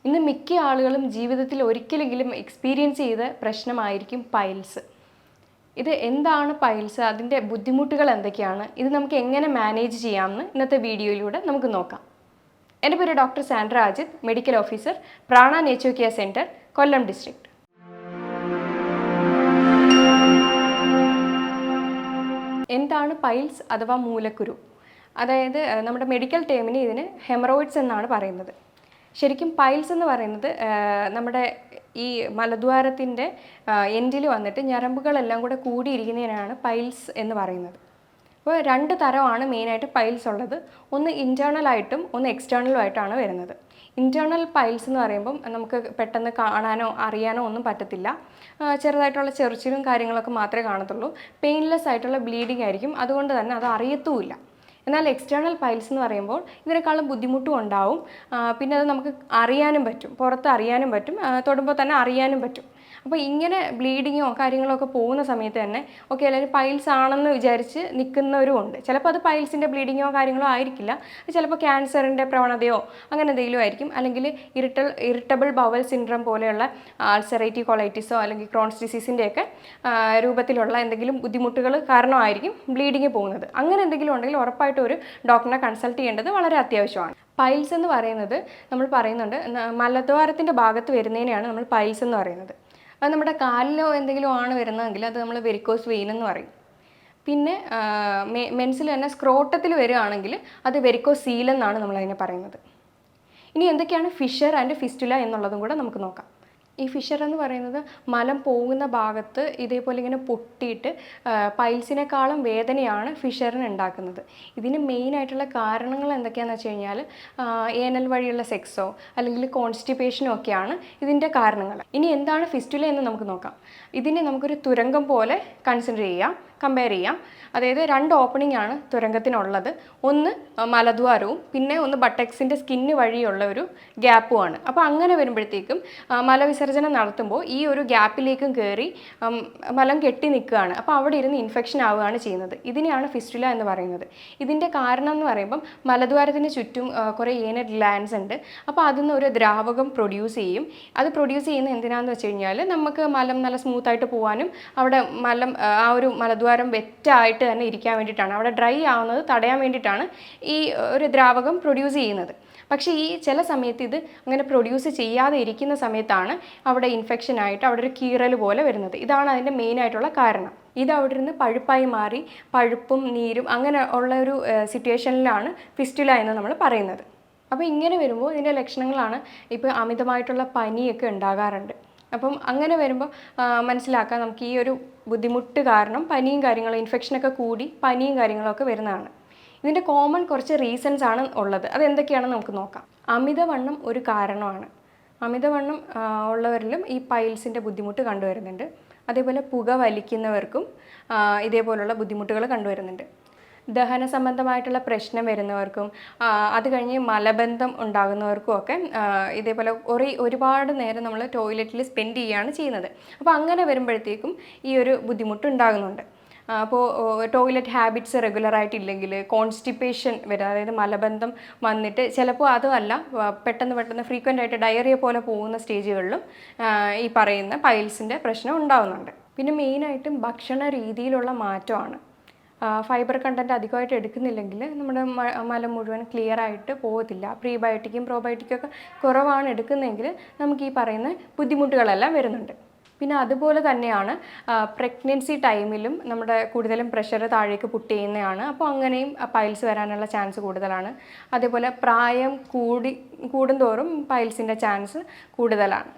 ഇന്ന് മിക്ക ആളുകളും ജീവിതത്തിൽ ഒരിക്കലെങ്കിലും എക്സ്പീരിയൻസ് ചെയ്ത പ്രശ്നമായിരിക്കും പൈൽസ്. ഇത് എന്താണ് പൈൽസ്, അതിൻ്റെ ബുദ്ധിമുട്ടുകൾ എന്തൊക്കെയാണ്, ഇത് നമുക്ക് എങ്ങനെ മാനേജ് ചെയ്യാമെന്ന് ഇന്നത്തെ വീഡിയോയിലൂടെ നമുക്ക് നോക്കാം. എൻ്റെ പേര് doctor Sandra Ajith, medical officer, Prana nature care centre, Kollam district. എന്താണ് പൈൽസ് അഥവാ മൂലക്കുരു? അതായത് നമ്മുടെ മെഡിക്കൽ ടേമിന് ഇതിന് ഹെമറോയിഡ്സ് എന്നാണ് പറയുന്നത്. ശരിക്കും പൈൽസ് എന്ന് പറയുന്നത് നമ്മുടെ ഈ മലദ്വാരത്തിൻ്റെ എൻഡിൽ വന്നിട്ട് ഞരമ്പുകളെല്ലാം കൂടെ കൂടിയിരിക്കുന്നതിനാണ് പൈൽസ് എന്ന് പറയുന്നത്. അപ്പോൾ രണ്ട് തരമാണ് മെയിനായിട്ട് പൈൽസ് ഉള്ളത്. ഒന്ന് ഇൻറ്റേർണലായിട്ടും ഒന്ന് എക്സ്റ്റേർണലുമായിട്ടാണ് വരുന്നത്. ഇൻറ്റേർണൽ പൈൽസ് എന്ന് പറയുമ്പം നമുക്ക് പെട്ടെന്ന് കാണാനോ അറിയാനോ ഒന്നും പറ്റത്തില്ല. ചെറുതായിട്ടുള്ള ചെറിച്ചിലും കാര്യങ്ങളൊക്കെ മാത്രമേ കാണത്തുള്ളൂ. പെയിൻലെസ് ആയിട്ടുള്ള ബ്ലീഡിംഗ് ആയിരിക്കും, അതുകൊണ്ട് തന്നെ അത് അറിയത്തുമില്ല. എന്നാൽ എക്സ്റ്റേർണൽ പൈൽസ് എന്ന് പറയുമ്പോൾ ഇതിനേക്കാളും ബുദ്ധിമുട്ടും ഉണ്ടാവും. പിന്നെ അത് നമുക്ക് അറിയാനും പറ്റും, പുറത്ത് അറിയാനും പറ്റും, തൊടുമ്പോൾ തന്നെ അറിയാനും പറ്റും. അപ്പോൾ ഇങ്ങനെ ബ്ലീഡിങ്ങോ കാര്യങ്ങളോ ഒക്കെ പോകുന്ന സമയത്ത് തന്നെ ഓക്കെ എല്ലാവരും പൈൽസ് ആണെന്ന് വിചാരിച്ച് നിൽക്കുന്നവരും ഉണ്ട്. ചിലപ്പോൾ അത് പൈൽസിൻ്റെ ബ്ലീഡിങ്ങോ കാര്യങ്ങളോ ആയിരിക്കില്ല, ചിലപ്പോൾ ക്യാൻസറിൻ്റെ പ്രവണതയോ അങ്ങനെ എന്തെങ്കിലും ആയിരിക്കും. അല്ലെങ്കിൽ ഇറിറ്റബിൾ ബവൽ സിൻഡ്രം പോലെയുള്ള അൾസറേറ്റീവ് കൊളൈറ്റിസോ അല്ലെങ്കിൽ ക്രോൺസ് ഡിസീസിൻ്റെയൊക്കെ രൂപത്തിലുള്ള എന്തെങ്കിലും ബുദ്ധിമുട്ടുകൾ കാരണമായിരിക്കും ബ്ലീഡിങ് പോകുന്നത്. അങ്ങനെ എന്തെങ്കിലും ഉണ്ടെങ്കിൽ ഉറപ്പായിട്ടും ഒരു ഡോക്ടറിനെ കൺസൾട്ട് ചെയ്യേണ്ടത് വളരെ അത്യാവശ്യമാണ്. പൈൽസ് എന്ന് പറയുന്നത് നമ്മൾ പറയുന്നുണ്ട് മലദ്വാരത്തിൻ്റെ ഭാഗത്ത് വരുന്നതിനെയാണ് നമ്മൾ പൈൽസ് എന്ന് പറയുന്നത്. അത് നമ്മുടെ കാലിലോ എന്തെങ്കിലും ആണ് വരുന്നതെങ്കിൽ അത് നമ്മൾ വെരിക്കോസ് വെയിൻ എന്ന് പറയും. പിന്നെ മെൻസിൽ തന്നെ സ്ക്രോട്ടത്തിൽ വരികയാണെങ്കിൽ അത് വെരിക്കോസ് സീൽ എന്നാണ് നമ്മളതിനെ പറയുന്നത്. ഇനി എന്തൊക്കെയാണ് ഫിഷർ ആൻഡ് ഫിസ്റ്റുല എന്നുള്ളതും കൂടെ നമുക്ക് നോക്കാം. ഈ ഫിഷർ എന്ന് പറയുന്നത് മലം പോകുന്ന ഭാഗത്ത് ഇതേപോലെ ഇങ്ങനെ പൊട്ടിയിട്ട് പൈൽസിനേക്കാളും വേദനയാണ് ഫിഷറിന് ഉണ്ടാക്കുന്നത്. ഇതിന് മെയിനായിട്ടുള്ള കാരണങ്ങൾ എന്തൊക്കെയാണെന്ന് വെച്ച് കഴിഞ്ഞാൽ ഏനൽ വഴിയുള്ള സെക്സോ അല്ലെങ്കിൽ കോൺസ്റ്റിപ്പേഷനോ ഒക്കെയാണ് ഇതിൻ്റെ കാരണങ്ങൾ. ഇനി എന്താണ് ഫിസ്റ്റുല എന്ന് നമുക്ക് നോക്കാം. ഇതിനെ നമുക്കൊരു തുരങ്കം പോലെ കൺസിഡർ ചെയ്യാം, കമ്പയർ ചെയ്യാം. അതായത് രണ്ട് ഓപ്പണിംഗ് ആണ് തുരങ്കത്തിനുള്ളത്. ഒന്ന് മലദ്വാരവും പിന്നെ ഒന്ന് ബട്ടക്സിൻ്റെ സ്കിന്ന് വഴിയുള്ള ഒരു ഗ്യാപ്പുമാണ്. അപ്പോൾ അങ്ങനെ വരുമ്പോഴത്തേക്കും മലവിസർജനം നടത്തുമ്പോൾ ഈ ഒരു ഗ്യാപ്പിലേക്കും കയറി മലം കെട്ടി നിൽക്കുകയാണ്. അപ്പോൾ അവിടെ ഇരുന്ന് ഇൻഫെക്ഷൻ ആവുകയാണ് ചെയ്യുന്നത്. ഇതിനെയാണ് ഫിസ്റ്റുല എന്ന് പറയുന്നത്. ഇതിൻ്റെ കാരണം എന്ന് പറയുമ്പം മലദ്വാരത്തിന് ചുറ്റും കുറേ ഏനൽ ഗ്ലാൻഡ്സ് ഉണ്ട്. അപ്പോൾ അതിൽ നിന്ന് ഒരു ദ്രാവകം പ്രൊഡ്യൂസ് ചെയ്യും. അത് പ്രൊഡ്യൂസ് ചെയ്യുന്നത് എന്തിനാണെന്ന് വെച്ച് കഴിഞ്ഞാൽ നമുക്ക് മലം നല്ല സ്മൂത്തായിട്ട് പോകാനും അവിടെ ആ ഒരു മലദ്വാരം വെറ്റായിട്ട് തന്നെ ഇരിക്കാൻ വേണ്ടിയിട്ടാണ്, അവിടെ ഡ്രൈ ആവുന്നത് തടയാൻ വേണ്ടിയിട്ടാണ് ഈ ഒരു ദ്രാവകം പ്രൊഡ്യൂസ് ചെയ്യുന്നത്. പക്ഷേ ഈ ചില സമയത്ത് ഇത് അങ്ങനെ പ്രൊഡ്യൂസ് ചെയ്യാതെ ഇരിക്കുന്ന സമയത്താണ് അവിടെ ഇൻഫെക്ഷൻ ആയിട്ട് അവിടെ ഒരു കീറൽ പോലെ വരുന്നത്. ഇതാണ് അതിൻ്റെ മെയിനായിട്ടുള്ള കാരണം. ഇത് അവിടെ നിന്ന് പഴുപ്പായി മാറി പഴുപ്പും നീരും അങ്ങനെ ഉള്ള ഒരു സിറ്റുവേഷനിലാണ് ഫിസ്റ്റുല എന്ന് നമ്മൾ പറയുന്നത്. അപ്പോൾ ഇങ്ങനെ വരുമ്പോൾ ഇതിൻ്റെ ലക്ഷണങ്ങളാണ് ഇപ്പോൾ അമിതമായിട്ടുള്ള പനിയൊക്കെ ഉണ്ടാകാറുണ്ട്. അപ്പം അങ്ങനെ വരുമ്പോൾ മനസ്സിലാക്കാം നമുക്ക് ഈ ഒരു ബുദ്ധിമുട്ട് കാരണം പനിയും കാര്യങ്ങളും ഇൻഫെക്ഷനൊക്കെ കൂടി പനിയും കാര്യങ്ങളൊക്കെ വരുന്നതാണ്. ഇതിൻ്റെ കോമൺ കുറച്ച് റീസൺസ് ആണ് ഉള്ളത്. അതെന്തൊക്കെയാണെന്ന് നമുക്ക് നോക്കാം. അമിതവണ്ണം ഒരു കാരണമാണ്. അമിതവണ്ണം ഉള്ളവരിലും ഈ പൈൽസിൻ്റെ ബുദ്ധിമുട്ട് കണ്ടുവരുന്നുണ്ട്. അതേപോലെ പുക വലിക്കുന്നവർക്കും ഇതേപോലുള്ള ബുദ്ധിമുട്ടുകൾ കണ്ടുവരുന്നുണ്ട്. ദഹന സംബന്ധമായിട്ടുള്ള പ്രശ്നം വരുന്നവർക്കും അത് കഴിഞ്ഞ് മലബന്ധം ഉണ്ടാകുന്നവർക്കും ഒക്കെ ഇതേപോലെ ഒരുപാട് നേരം നമ്മൾ ടോയ്ലറ്റിൽ സ്പെൻഡ് ചെയ്യുകയാണ് ചെയ്യുന്നത്. അപ്പോൾ അങ്ങനെ വരുമ്പോഴത്തേക്കും ഈ ഒരു ബുദ്ധിമുട്ട് ഉണ്ടാകുന്നുണ്ട്. അപ്പോൾ ടോയ്ലറ്റ് ഹാബിറ്റ്സ് റെഗുലറായിട്ടില്ലെങ്കിൽ കോൺസ്റ്റിപ്പേഷൻ വരും, അതായത് മലബന്ധം വന്നിട്ട് ചിലപ്പോൾ അതുമല്ല പെട്ടെന്ന് ഫ്രീക്വൻ്റ് ആയിട്ട് ഡയറിയ പോലെ പോകുന്ന സ്റ്റേജുകളിലും ഈ പറയുന്ന പൈൽസിൻ്റെ പ്രശ്നം ഉണ്ടാകുന്നുണ്ട്. പിന്നെ മെയിനായിട്ടും ഭക്ഷണ രീതിയിലുള്ള മാറ്റമാണ്. ഫൈബർ കണ്ടൻറ്റ് അധികമായിട്ട് എടുക്കുന്നില്ലെങ്കിൽ നമ്മുടെ മലം മുഴുവൻ ക്ലിയർ ആയിട്ട് പോകത്തില്ല. പ്രീബയോട്ടിക്കും പ്രോബയോട്ടിക്കും ഒക്കെ കുറവാണ് എടുക്കുന്നതെങ്കിൽ നമുക്ക് ഈ പറയുന്ന ബുദ്ധിമുട്ടുകളെല്ലാം വരുന്നുണ്ട്. പിന്നെ അതുപോലെ തന്നെയാണ് പ്രഗ്നൻസി ടൈമിലും നമ്മുടെ കൂടുതലും പ്രഷർ താഴേക്ക് പുട്ട് ചെയ്യുന്നതാണ്. അപ്പോൾ അങ്ങനെയും പൈൽസ് വരാനുള്ള ചാൻസ് കൂടുതലാണ്. അതേപോലെ പ്രായം കൂടുന്തോറും പൈൽസിൻ്റെ ചാൻസ് കൂടുതലാണ്.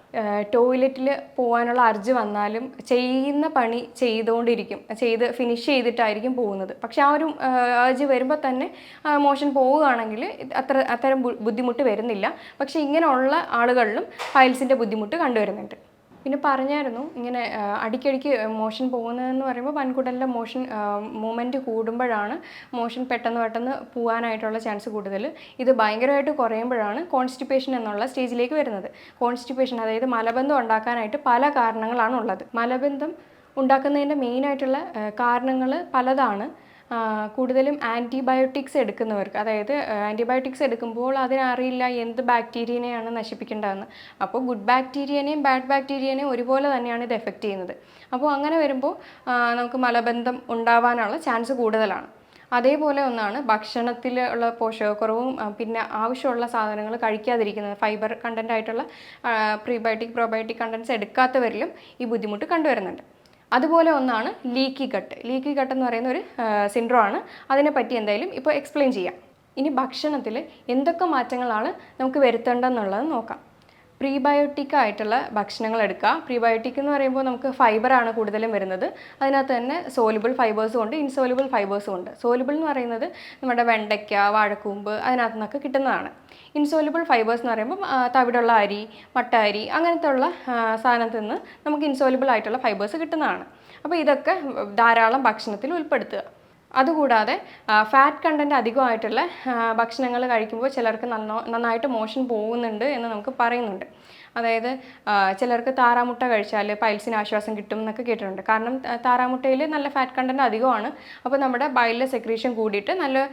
ടോയ്ലറ്റിൽ പോകാനുള്ള അർജ് വന്നാലും ചെയ്യുന്ന പണി ചെയ്ത് ഫിനിഷ് ചെയ്തിട്ടായിരിക്കും പോകുന്നത്. പക്ഷെ ആ ഒരു അർജ് വരുമ്പോൾ തന്നെ മോഷൻ പോവുകയാണെങ്കിൽ അത്തരം ബുദ്ധിമുട്ട് വരുന്നില്ല. പക്ഷേ ഇങ്ങനെയുള്ള ആളുകളിലും പൈൽസിൻ്റെ ബുദ്ധിമുട്ട് കണ്ടുവരുന്നുണ്ട്. പിന്നെ പറഞ്ഞായിരുന്നു ഇങ്ങനെ അടിക്കടിക്ക് മോഷൻ പോകുന്നതെന്ന് പറയുമ്പോൾ വൻകുടലിൻ്റെ മൂവ്മെൻറ്റ് കൂടുമ്പോഴാണ് മോഷൻ പെട്ടെന്ന് പോകാനായിട്ടുള്ള ചാൻസ് കൂടുതൽ. ഇത് ഭയങ്കരമായിട്ട് കുറയുമ്പോഴാണ് കോൺസ്റ്റിപ്പേഷൻ എന്നുള്ള സ്റ്റേജിലേക്ക് വരുന്നത്. കോൺസ്റ്റിപ്പേഷൻ അതായത് മലബന്ധം ഉണ്ടാക്കാനായിട്ട് പല കാരണങ്ങളാണ് ഉള്ളത്. മലബന്ധം ഉണ്ടാക്കുന്നതിൻ്റെ മെയിനായിട്ടുള്ള കാരണങ്ങൾ പലതാണ്. കൂടുതലും ആൻറ്റിബയോട്ടിക്സ് എടുക്കുന്നവർക്ക്, അതായത് ആൻറ്റിബയോട്ടിക്സ് എടുക്കുമ്പോൾ അതിനറിയില്ല എന്ത് ബാക്ടീരിയനെയാണ് നശിപ്പിക്കേണ്ടതെന്ന്. അപ്പോൾ ഗുഡ് ബാക്ടീരിയനെയും ബാഡ് ബാക്ടീരിയനെയും ഒരുപോലെ തന്നെയാണ് ഇത് എഫക്റ്റ് ചെയ്യുന്നത്. അപ്പോൾ അങ്ങനെ വരുമ്പോൾ നമുക്ക് മലബന്ധം ഉണ്ടാവാനുള്ള ചാൻസ് കൂടുതലാണ്. അതേപോലെ ഒന്നാണ് ഭക്ഷണത്തിൽ ഉള്ള പോഷകക്കുറവും പിന്നെ ആവശ്യമുള്ള സാധനങ്ങൾ കഴിക്കാതിരിക്കുന്നത്. ഫൈബർ കണ്ടൻ്റ് ആയിട്ടുള്ള പ്രീബയോട്ടിക് പ്രോബയോട്ടിക് കണ്ടൻസ് എടുക്കാത്തവരിലും ഈ ബുദ്ധിമുട്ട് കണ്ടുവരുന്നുണ്ട്. അതുപോലെ ഒന്നാണ് ലീക്കി ഗട്ട്. ലീക്കി ഗട്ട് എന്ന് പറയുന്ന ഒരു സിൻഡ്രോം ആണ്. അതിനെപ്പറ്റി എന്തായാലും ഇപ്പോൾ എക്സ്പ്ലെയിൻ ചെയ്യാം. ഇനി ഭക്ഷണത്തിൽ എന്തൊക്കെ മാറ്റങ്ങളാണ് നമുക്ക് വരുത്തേണ്ടതെന്നുള്ളത് നോക്കാം. പ്രീബയോട്ടിക് ആയിട്ടുള്ള ഭക്ഷണങ്ങൾ എടുക്കുക. പ്രീബയോട്ടിക് എന്ന് പറയുമ്പോൾ നമുക്ക് ഫൈബറാണ് കൂടുതലും വരുന്നത്. അതിനകത്ത് തന്നെ സോലുബിൾ ഫൈബേഴ്സും ഉണ്ട്, ഇൻസോലുബിൾ ഫൈബേഴ്സും ഉണ്ട്. സോലുബിൾ എന്ന് പറയുന്നത് നമ്മുടെ വെണ്ടയ്ക്ക, വാഴക്കൂമ്പ് അതിനകത്ത് നിന്നൊക്കെ കിട്ടുന്നതാണ്. ഇൻസോലുബിൾ ഫൈബേഴ്സ് എന്ന് പറയുമ്പോൾ തവിടുള്ള അരി, മട്ട അരി അങ്ങനത്തെ ഉള്ള സാധനത്തിൽ നിന്ന് നമുക്ക് ഇൻസോലുബിൾ ആയിട്ടുള്ള ഫൈബേഴ്സ് കിട്ടുന്നതാണ്. അപ്പോൾ ഇതൊക്കെ ധാരാളം ഭക്ഷണത്തിൽ ഉൾപ്പെടുത്തുക. അതുകൂടാതെ ഫാറ്റ് കണ്ടൻറ്റ് അധികമായിട്ടുള്ള ഭക്ഷണങ്ങൾ കഴിക്കുമ്പോൾ ചിലർക്ക് നന്നായിട്ട് മോഷൻ പോകുന്നുണ്ട് എന്ന് നമുക്ക് പറയുന്നുണ്ട്. അതായത് ചിലർക്ക് താറാമുട്ട കഴിച്ചാൽ പൈൽസിന് ആശ്വാസം കിട്ടും എന്നൊക്കെ കേട്ടിട്ടുണ്ട്. കാരണം താറാമുട്ടയിൽ നല്ല ഫാറ്റ് കണ്ടൻറ്റ് അധികമാണ്. അപ്പോൾ നമ്മുടെ ബൈലിലെ സെക്രീഷൻ കൂടിയിട്ട് നല്ല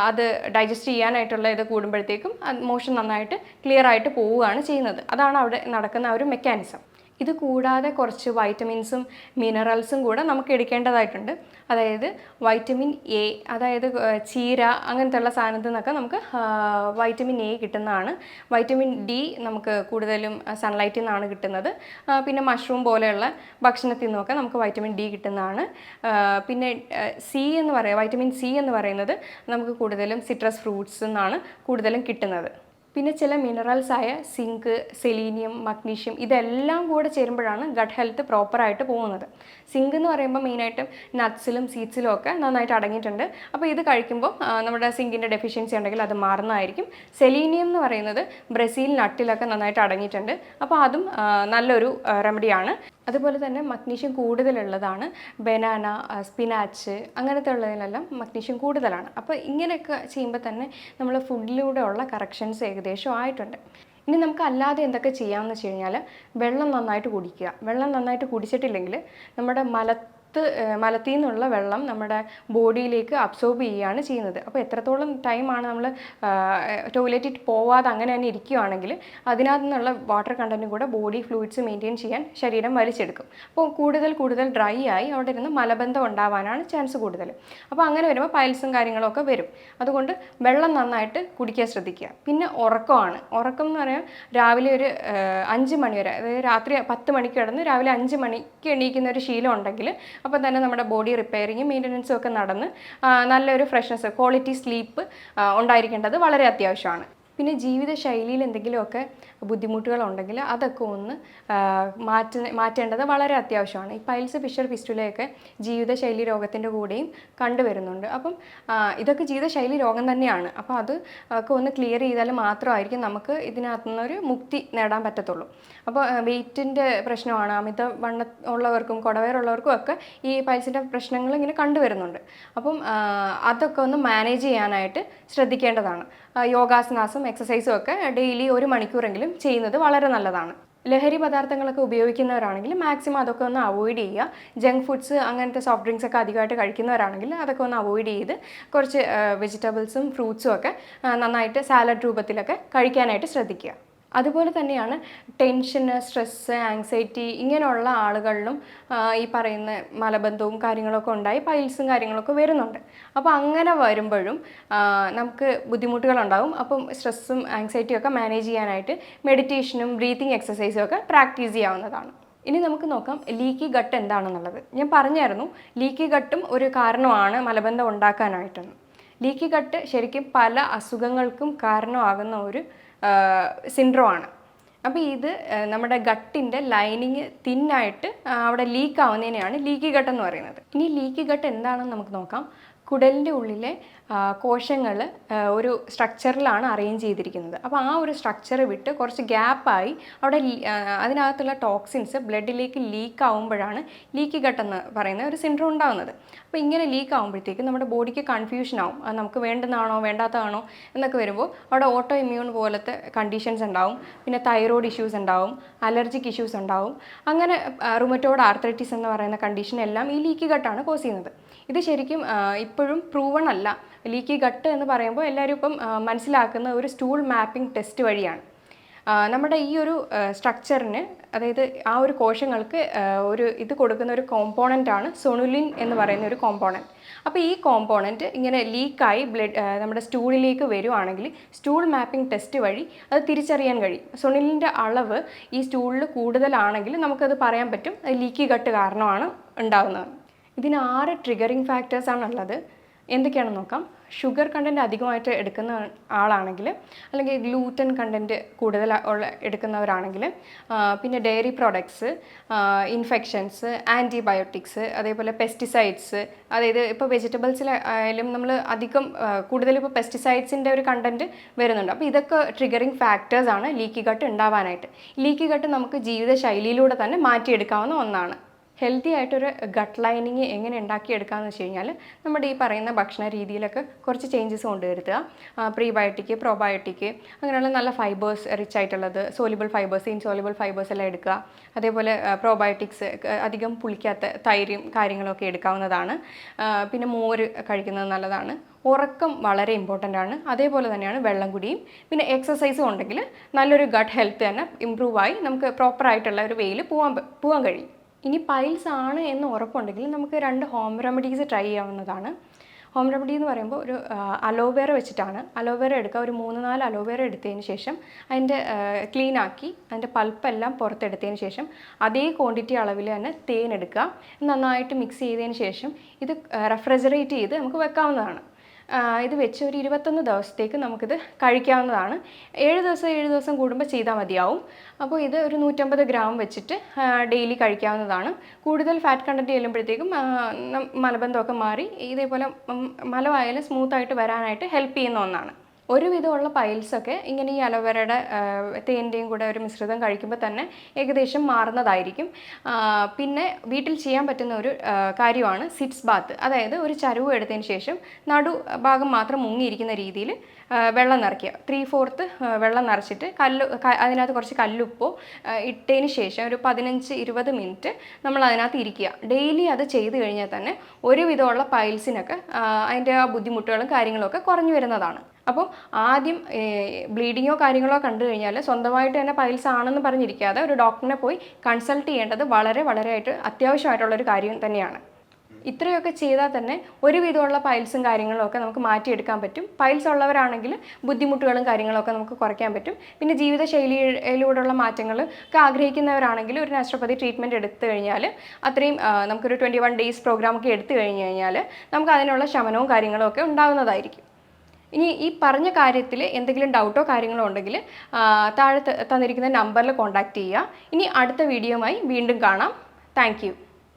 അത് ഡൈജസ്റ്റ് ചെയ്യാനായിട്ടുള്ള ഇത് കൂടുമ്പോഴത്തേക്കും മോഷൻ നന്നായിട്ട് ക്ലിയർ ആയിട്ട് പോവുകയാണ് ചെയ്യുന്നത്. അതാണ് അവിടെ നടക്കുന്ന ഒരു മെക്കാനിസം. ഇത് കൂടാതെ കുറച്ച് വൈറ്റമിൻസും മിനറൽസും കൂടെ നമുക്ക് എടുക്കേണ്ടതായിട്ടുണ്ട്. അതായത് വൈറ്റമിൻ എ, അതായത് ചീര അങ്ങനത്തെ ഉള്ള സാധനത്തിൽ നിന്നൊക്കെ നമുക്ക് വൈറ്റമിൻ എ കിട്ടുന്നതാണ്. വൈറ്റമിൻ ഡി നമുക്ക് കൂടുതലും സൺലൈറ്റിൽ നിന്നാണ് കിട്ടുന്നത്. പിന്നെ മഷ്റൂം പോലെയുള്ള ഭക്ഷണത്തിൽ നിന്നൊക്കെ നമുക്ക് വൈറ്റമിൻ ഡി കിട്ടുന്നതാണ്. പിന്നെ വൈറ്റമിൻ സി എന്ന് പറയുന്നത് നമുക്ക് കൂടുതലും സിട്രസ് ഫ്രൂട്ട്സ് നിന്നാണ് കൂടുതലും കിട്ടുന്നത്. പിന്നെ ചില മിനറൽസായ സിങ്ക്, സെലീനിയം, മഗ്നീഷ്യം ഇതെല്ലാം കൂടെ ചേരുമ്പോഴാണ് ഗട്ട് ഹെൽത്ത് പ്രോപ്പറായിട്ട് പോകുന്നത്. സിങ്ക് എന്ന് പറയുമ്പോൾ മെയിനായിട്ടും നട്ട്സിലും സീഡ്സിലും ഒക്കെ നന്നായിട്ട് അടങ്ങിയിട്ടുണ്ട്. അപ്പോൾ ഇത് കഴിക്കുമ്പോൾ നമ്മുടെ സിങ്കിൻ്റെ ഡെഫിഷ്യൻസി ഉണ്ടെങ്കിൽ അത് മാറുന്നതായിരിക്കും. സെലീനിയം എന്ന് പറയുന്നത് ബ്രസീൽ നട്ടിലൊക്കെ നന്നായിട്ട് അടങ്ങിയിട്ടുണ്ട്. അപ്പോൾ അതും നല്ലൊരു റെമഡിയാണ്. അതുപോലെ തന്നെ മഗ്നീഷ്യം കൂടുതലുള്ളതാണ് ബനാന, സ്പിനാച്ച് അങ്ങനത്തെ ഉള്ളതിലെല്ലാം മഗ്നീഷ്യം കൂടുതലാണ്. അപ്പോൾ ഇങ്ങനെയൊക്കെ ചെയ്യുമ്പോൾ തന്നെ നമ്മൾ ഫുഡിലൂടെ ഉള്ള കറക്ഷൻസ് ഏകദേശം ആയിട്ടുണ്ട്. ഇനി നമുക്ക് അല്ലാതെ എന്തൊക്കെ ചെയ്യാമെന്ന് വെച്ച് കഴിഞ്ഞാൽ വെള്ളം നന്നായിട്ട് കുടിക്കുക. വെള്ളം നന്നായിട്ട് കുടിച്ചിട്ടില്ലെങ്കിൽ നമ്മുടെ മലത്തിൽ നിന്നുള്ള വെള്ളം നമ്മുടെ ബോഡിയിലേക്ക് അബ്സോർബ് ചെയ്യുകയാണ് ചെയ്യുന്നത്. അപ്പോൾ എത്രത്തോളം ടൈമാണ് നമ്മൾ ടോയ്ലറ്റിൽ പോവാതെ അങ്ങനെ തന്നെ ഇരിക്കുകയാണെങ്കിൽ അതിനകത്തു നിന്നുള്ള വാട്ടർ കണ്ടൻറ്റും കൂടെ ബോഡി ഫ്ലൂയിഡ്സ് മെയിൻറ്റെയിൻ ചെയ്യാൻ ശരീരം വലിച്ചെടുക്കും. അപ്പോൾ കൂടുതൽ ഡ്രൈ ആയി അവിടെ ഇരുന്ന് മലബന്ധം ഉണ്ടാവാനാണ് ചാൻസ് കൂടുതൽ. അപ്പോൾ അങ്ങനെ വരുമ്പോൾ പൈൽസും കാര്യങ്ങളൊക്കെ വരും. അതുകൊണ്ട് വെള്ളം നന്നായിട്ട് കുടിക്കാൻ ശ്രദ്ധിക്കുക. പിന്നെ ഉറക്കമാണ്. ഉറക്കം എന്ന് പറയാൻ രാവിലെ ഒരു 5 മണി വരെ, അതായത് രാത്രി 10 മണിക്ക് കിടന്ന് രാവിലെ 5 മണിക്ക് എണീക്കുന്ന ഒരു ശീലം ഉണ്ടെങ്കിൽ അപ്പോൾ തന്നെ നമ്മുടെ ബോഡി റിപ്പയറിങ്ങും മെയിൻ്റനൻസും ഒക്കെ നടന്ന് നല്ലൊരു ഫ്രഷ്നെസ്, ക്വാളിറ്റി സ്ലീപ്പ് ഉണ്ടായിരിക്കേണ്ടത് വളരെ അത്യാവശ്യമാണ്. പിന്നെ ജീവിതശൈലിയിൽ എന്തെങ്കിലുമൊക്കെ ബുദ്ധിമുട്ടുകളുണ്ടെങ്കിൽ അതൊക്കെ ഒന്ന് മാറ്റേണ്ടത് വളരെ അത്യാവശ്യമാണ്. ഈ പൈൽസ്, ഫിഷർ, ഫിസ്റ്റുലയൊക്കെ ജീവിതശൈലി രോഗത്തിൻ്റെ കൂടെയും കണ്ടുവരുന്നുണ്ട്. അപ്പം ഇതൊക്കെ ജീവിതശൈലി രോഗം തന്നെയാണ്. അപ്പോൾ അത് ഒക്കെ ഒന്ന് ക്ലിയർ ചെയ്താൽ മാത്രമായിരിക്കും നമുക്ക് ഇതിനകത്തു നിന്നൊരു മുക്തി നേടാൻ പറ്റത്തുള്ളൂ. അപ്പോൾ വെയ്റ്റിൻ്റെ പ്രശ്നമാണ്, അമിതവണ്ണം ഉള്ളവർക്കും കുടവയറുള്ളവർക്കും ഒക്കെ ഈ പൈൽസിൻ്റെ പ്രശ്നങ്ങൾ ഇങ്ങനെ കണ്ടുവരുന്നുണ്ട്. അപ്പം അതൊക്കെ ഒന്ന് മാനേജ് ചെയ്യാനായിട്ട് ശ്രദ്ധിക്കേണ്ടതാണ്. യോഗാസനാസും എക്സസൈസും ഒക്കെ ഡെയിലി 1 മണിക്കൂറെങ്കിലും ചെയ്യുന്നത് വളരെ നല്ലതാണ്. ലഹരി പദാർത്ഥങ്ങളൊക്കെ ഉപയോഗിക്കുന്നവരാണെങ്കിൽ മാക്സിമം അതൊക്കെ ഒന്ന് അവോയ്ഡ് ചെയ്യുക. ജങ്ക് ഫുഡ്സ് അങ്ങനത്തെ സോഫ്റ്റ് ഡ്രിങ്ക്സ് ഒക്കെ അധികമായിട്ട് കഴിക്കുന്നവരാണെങ്കിൽ അതൊക്കെ ഒന്ന് അവോയ്ഡ് ചെയ്ത് കുറച്ച് വെജിറ്റബിൾസും ഫ്രൂട്ട്സും ഒക്കെ നന്നായിട്ട് സാലഡ് രൂപത്തിലൊക്കെ കഴിക്കാനായിട്ട് ശ്രദ്ധിക്കുക. അതുപോലെ തന്നെയാണ് ടെൻഷന്, സ്ട്രെസ്സ്, ആങ്സൈറ്റി ഇങ്ങനെയുള്ള ആളുകളിലും ഈ പറയുന്ന മലബന്ധവും കാര്യങ്ങളൊക്കെ ഉണ്ടായി പൈൽസും കാര്യങ്ങളൊക്കെ വരുന്നുണ്ട്. അപ്പോൾ അങ്ങനെ വരുമ്പോഴും നമുക്ക് ബുദ്ധിമുട്ടുകളുണ്ടാകും. അപ്പം സ്ട്രെസ്സും ആങ്സൈറ്റിയും ഒക്കെ മാനേജ് ചെയ്യാനായിട്ട് മെഡിറ്റേഷനും ബ്രീത്തിങ് എക്സസൈസും ഒക്കെ പ്രാക്ടീസ് ചെയ്യാവുന്നതാണ്. ഇനി നമുക്ക് നോക്കാം ലീക്കി ഗട്ട് എന്താണെന്നുള്ളത്. ഞാൻ പറഞ്ഞായിരുന്നു ലീക്കി ഗട്ടും ഒരു കാരണമാണ് മലബന്ധം ഉണ്ടാക്കാനായിട്ടെന്ന്. ലീക്കി ഗട്ട് ശരിക്കും പല അസുഖങ്ങൾക്കും കാരണമാകുന്ന ഒരു സിൻഡ്രോം ആണ്. അപ്പോൾ ഇത് നമ്മുടെ ഗട്ടിൻ്റെ ലൈനിങ് തിന്നായിട്ട് അവിടെ ലീക്ക് ആവുന്നതിനെയാണ് ലീക്കി ഗട്ട് എന്ന് പറയുന്നത്. ഇനി ലീക്കി ഗട്ട് എന്താണെന്ന് നമുക്ക് നോക്കാം. കുടലിൻ്റെ ഉള്ളിലെ കോശങ്ങൾ ഒരു സ്ട്രക്ചറിലാണ് അറേഞ്ച് ചെയ്തിരിക്കുന്നത്. അപ്പോൾ ആ ഒരു സ്ട്രക്ചർ വിട്ട് കുറച്ച് ഗ്യാപ്പായി അവിടെ അതിനകത്തുള്ള ടോക്സിൻസ് ബ്ലഡിലേക്ക് ലീക്ക് ആവുമ്പോഴാണ് ലീക്കി ഗട്ട് എന്ന് പറയുന്ന ഒരു സിൻഡ്രോം ഉണ്ടാകുന്നത്. അപ്പോൾ ഇങ്ങനെ ലീക്ക് ആകുമ്പോഴത്തേക്കും നമ്മുടെ ബോഡിക്ക് കൺഫ്യൂഷൻ ആവും. അത് നമുക്ക് വേണ്ടുന്നതാണോ വേണ്ടാത്തതാണോ എന്നൊക്കെ വരുമ്പോൾ അവിടെ ഓട്ടോ ഇമ്മ്യൂൺ പോലത്തെ കണ്ടീഷൻസ് ഉണ്ടാവും. പിന്നെ തൈറോയ്ഡ് ഇഷ്യൂസ് ഉണ്ടാവും, അലർജിക് ഇഷ്യൂസ് ഉണ്ടാവും. അങ്ങനെ റുമറ്റോയ്ഡ് ആർത്രൈറ്റിസ് എന്ന് പറയുന്ന കണ്ടീഷൻ എല്ലാം ഈ ലീക്കി ഗട്ടാണ് കോസ് ചെയ്യുന്നത്. ഇത് ശരിക്കും ഇപ്പോഴും പ്രൂവൺ അല്ല. ലീക്കി ഗട്ട് എന്ന് പറയുമ്പോൾ എല്ലാവരും ഇപ്പം മനസ്സിലാക്കുന്ന ഒരു സ്റ്റൂൾ മാപ്പിംഗ് ടെസ്റ്റ് വഴിയാണ്. നമ്മുടെ ഈ ഒരു സ്ട്രക്ചറിന്, അതായത് ആ ഒരു കോശങ്ങൾക്ക് ഒരു ഇത് കൊടുക്കുന്ന ഒരു കോമ്പോണൻ്റാണ് സൊണുലിൻ എന്ന് പറയുന്ന ഒരു കോമ്പോണൻറ്റ്. അപ്പോൾ ഈ കോമ്പോണൻറ്റ് ഇങ്ങനെ ലീക്കായി നമ്മുടെ സ്റ്റൂളിലേക്ക് വരുവാണെങ്കിൽ സ്റ്റൂൾ മാപ്പിംഗ് ടെസ്റ്റ് വഴി അത് തിരിച്ചറിയാൻ കഴിയും. സൊണുലിൻ്റെ അളവ് ഈ സ്റ്റൂളിൽ കൂടുതലാണെങ്കിൽ നമുക്കത് പറയാൻ പറ്റും ലീക്കി ഗട്ട് കാരണമാണ് ഉണ്ടാകുന്നത്. ഇതിന് 6 ട്രിഗറിങ് ഫാക്ടേഴ്സാണുള്ളത്. എന്തൊക്കെയാണെന്ന് നോക്കാം. ഷുഗർ കണ്ടൻറ്റ് അധികമായിട്ട് എടുക്കുന്ന ആളാണെങ്കിൽ, അല്ലെങ്കിൽ ഗ്ലൂറ്റൻ കണ്ടൻറ്റ് കൂടുതൽ എടുക്കുന്നവരാണെങ്കിൽ, പിന്നെ ഡയറി പ്രോഡക്ട്സ്, ഇൻഫെക്ഷൻസ്, ആൻറ്റിബയോട്ടിക്സ്, അതേപോലെ പെസ്റ്റിസൈഡ്സ്. അതായത് ഇപ്പോൾ വെജിറ്റബിൾസിലായാലും നമ്മൾ അധികം കൂടുതൽ ഇപ്പോൾ പെസ്റ്റിസൈഡ്സിൻ്റെ ഒരു കണ്ടൻറ്റ് വരുന്നുണ്ട്. അപ്പോൾ ഇതൊക്കെ ട്രിഗറിങ് ഫാക്ടേഴ്സാണ് ലീക്കി ഗട്ട് ഉണ്ടാവാനായിട്ട്. ലീക്കി ഗട്ട് നമുക്ക് ജീവിതശൈലിയിലൂടെ തന്നെ മാറ്റിയെടുക്കാവുന്ന ഒന്നാണ്. ഹെൽത്തി ആയിട്ടൊരു ഗട്ട് ലൈനിങ് എങ്ങനെ ഉണ്ടാക്കിയെടുക്കാമെന്ന് വെച്ച് കഴിഞ്ഞാൽ നമ്മുടെ ഈ പറയുന്ന ഭക്ഷണ രീതിയിലൊക്കെ കുറച്ച് ചേഞ്ചസ് കൊണ്ടുവരുത്തുക. പ്രീബയോട്ടിക്, പ്രോബയോട്ടിക്, അങ്ങനെയുള്ള നല്ല ഫൈബേഴ്സ് റിച്ച് ആയിട്ടുള്ളത്, സോലിബിൾ ഫൈബേഴ്സ്, ഇൻസോലിബിൾ ഫൈബേഴ്സ് എല്ലാം എടുക്കുക. അതേപോലെ പ്രോബയോട്ടിക്സ് അധികം പുളിക്കാത്ത തൈരും കാര്യങ്ങളൊക്കെ എടുക്കാവുന്നതാണ്. പിന്നെ മോര് കഴിക്കുന്നത് നല്ലതാണ്. ഉറക്കം വളരെ ഇമ്പോർട്ടൻ്റ് ആണ്. അതേപോലെ തന്നെയാണ് വെള്ളം കുടിയും. പിന്നെ എക്സസൈസും ഉണ്ടെങ്കിൽ നല്ലൊരു ഗട്ട് ഹെൽത്ത് തന്നെ ഇമ്പ്രൂവ് ആയി നമുക്ക് പ്രോപ്പറായിട്ടുള്ള ഒരു വേയിൽ പോകാൻ കഴിയും. ഇനി പൈൽസ് ആണ് എന്ന് ഉറപ്പുണ്ടെങ്കിൽ നമുക്ക് 2 ഹോം റെമഡീസ് ട്രൈ ചെയ്യാവുന്നതാണ്. ഹോം റെമഡി എന്ന് പറയുമ്പോൾ ഒരു അലോവേറ വെച്ചിട്ടാണ്. അലോവേറ എടുക്കുക. ഒരു 3-4 അലോവേറ എടുത്തതിന് ശേഷം അതിൻ്റെ ക്ലീനാക്കി അതിൻ്റെ പൾപ്പെല്ലാം പുറത്തെടുത്തതിന് ശേഷം അതേ ക്വാണ്ടിറ്റി അളവിൽ തന്നെ തേൻ എടുക്കുക. നന്നായിട്ട് മിക്സ് ചെയ്തതിന് ശേഷം ഇത് റെഫ്രിജറേറ്റ് ചെയ്ത് നമുക്ക് വെക്കാവുന്നതാണ്. ഇത് വെച്ച് ഒരു 21 ദിവസത്തേക്ക് നമുക്കിത് കഴിക്കാവുന്നതാണ്. 7 ദിവസം കൂടുമ്പോൾ ചെയ്താൽ മതിയാവും. അപ്പോൾ ഇത് ഒരു 150 ഗ്രാം വെച്ചിട്ട് ഡെയിലി കഴിക്കാവുന്നതാണ്. കൂടുതൽ ഫാറ്റ് കണ്ടൻറ്റ് ചെല്ലുമ്പോഴത്തേക്കും മലബന്ധമൊക്കെ മാറി ഇതേപോലെ മലമായാലും സ്മൂത്തായിട്ട് വരാനായിട്ട് ഹെൽപ്പ് ചെയ്യുന്ന ഒന്നാണ്. ഒരുവിധമുള്ള പൈൽസൊക്കെ ഇങ്ങനെ ഈ അലോവേറയുടെ തേൻ്റെയും കൂടെ ഒരു മിശ്രിതം കഴിക്കുമ്പോൾ തന്നെ ഏകദേശം മാറുന്നതായിരിക്കും. പിന്നെ വീട്ടിൽ ചെയ്യാൻ പറ്റുന്ന ഒരു കാര്യമാണ് സിറ്റ്സ് ബാത്ത്. അതായത് ഒരു ചരുവ് എടുത്തതിന് ശേഷം നടു ഭാഗം മാത്രം മുങ്ങിയിരിക്കുന്ന രീതിയിൽ വെള്ളം നിറയ്ക്കുക. 3/4 വെള്ളം നിറച്ചിട്ട് അതിനകത്ത് കുറച്ച് കല്ലുപ്പോ ഇട്ടതിന് ശേഷം ഒരു 15-20 മിനിറ്റ് നമ്മൾ അതിനകത്ത് ഇരിക്കുക. ഡെയിലി അത് ചെയ്ത് കഴിഞ്ഞാൽ തന്നെ ഒരുവിധമുള്ള പൈൽസിനൊക്കെ അതിൻ്റെ ആ ബുദ്ധിമുട്ടുകളും കാര്യങ്ങളൊക്കെ കുറഞ്ഞു വരുന്നതാണ്. അപ്പോൾ ആദ്യം ബ്ലീഡിങ്ങോ കാര്യങ്ങളോ കണ്ടു കഴിഞ്ഞാൽ സ്വന്തമായിട്ട് തന്നെ പൈൽസ് ആണെന്ന് പറഞ്ഞിരിക്കാതെ ഒരു ഡോക്ടറിനെ പോയി കൺസൾട്ട് ചെയ്യേണ്ടത് വളരെയായിട്ട് അത്യാവശ്യമായിട്ടുള്ളൊരു കാര്യം തന്നെയാണ്. ഇത്രയൊക്കെ ചെയ്താൽ തന്നെ ഒരുവിധമുള്ള പൈൽസും കാര്യങ്ങളും ഒക്കെ നമുക്ക് മാറ്റിയെടുക്കാൻ പറ്റും. പൈൽസ് ഉള്ളവരാണെങ്കിൽ ബുദ്ധിമുട്ടുകളും കാര്യങ്ങളൊക്കെ നമുക്ക് കുറയ്ക്കാൻ പറ്റും. പിന്നെ ജീവിതശൈലിയിലൂടെയുള്ള മാറ്റങ്ങൾ ഒക്കെ ആഗ്രഹിക്കുന്നവരാണെങ്കിൽ ഒരു നാച്ചുറോപ്പതി ട്രീറ്റ്മെൻറ്റ് എടുത്തു കഴിഞ്ഞാൽ അത്രയും നമുക്കൊരു 21 ഡേയ്സ് പ്രോഗ്രാമൊക്കെ എടുത്തു കഴിഞ്ഞാൽ നമുക്ക് അതിനുള്ള ശമനവും കാര്യങ്ങളും ഒക്കെ ഉണ്ടാകുന്നതായിരിക്കും. ഇനി ഈ പറഞ്ഞ കാര്യത്തിൽ എന്തെങ്കിലും ഡൗട്ടോ കാര്യങ്ങളോ ഉണ്ടെങ്കിൽ താഴെ തന്നിരിക്കുന്ന നമ്പറിൽ കോൺടാക്റ്റ് ചെയ്യുക. ഇനി അടുത്ത വീഡിയോയുമായി വീണ്ടും കാണാം. Thank you.